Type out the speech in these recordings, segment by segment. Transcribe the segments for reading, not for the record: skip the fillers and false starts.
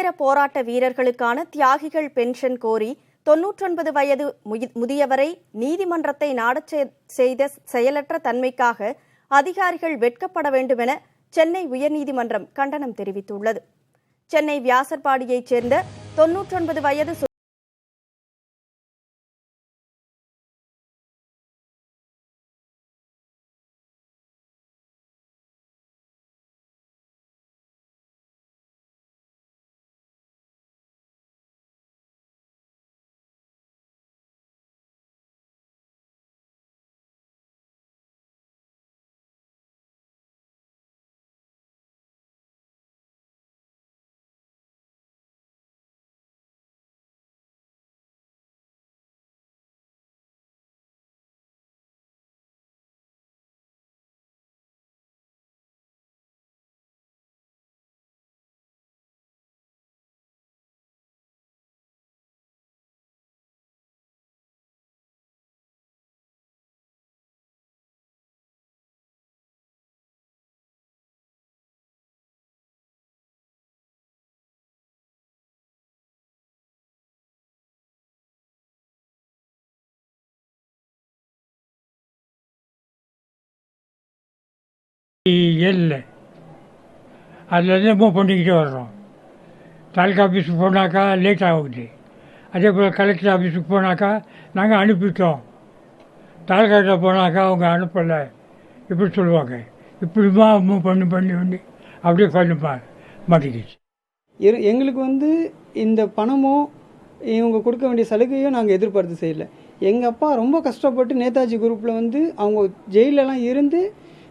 சுதந்திர போராட்ட வீரர்களுக்கான தியாகிகள் பென்ஷன் கோரி 99 வயது முதியவரை நீதிமன்றத்தை நாடச் செய்த செயலற்ற தன்மைக்காக அதிகாரிகள் வெட்கப்பட வேண்டும் என சென்னை உயர்நீதிமன்றம் கண்டனம் தெரிவித்துள்ளது. சென்னை வியாசர்பாடியைச் சேர்ந்த 99 வயது இல்லை அதுலேருந்து மூவ் பண்ணிக்கிட்டே வர்றோம். தாலுக்கா ஆஃபீஸுக்கு போனாக்கா லேட் ஆகுது. அதே போல் கலெக்டர் ஆஃபீஸுக்கு போனாக்கா நாங்கள் அனுப்பிட்டோம், தாலுக்காட்ட போனாக்கா அவங்க அனுப்பலை இப்படி சொல்லுவாங்க. இப்படிமா மூவ் பண்ணி அப்படியே மாட்டிக்கிச்சு. எங்களுக்கு இந்த பணமோ இவங்க கொடுக்க வேண்டிய சலுகையோ நாங்கள் எதிர்பார்த்து செய்யலை. எங்கள் அப்பா ரொம்ப கஷ்டப்பட்டு நேதாஜி குரூப்பில் அவங்க ஜெயிலெலாம் இருந்து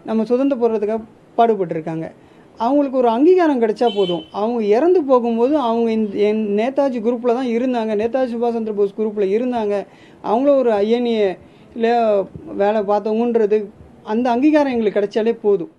நம்ம சுதந்திர போடுறதுக்காக பாடுபட்டுருக்காங்க. அவங்களுக்கு ஒரு அங்கீகாரம் கிடைச்சா போதும். அவங்க இறந்து போகும்போது அவங்க நேதாஜி குரூப்பில் தான் இருந்தாங்க, நேதாஜி சுபாஷ் சந்திர போஸ் குரூப்பில் இருந்தாங்க, அவங்களும் ஒரு ஐஎன்ஏ வேலை பார்த்தவங்கன்றது அந்த அங்கீகாரம் எங்களுக்கு கிடைச்சாலே போதும்.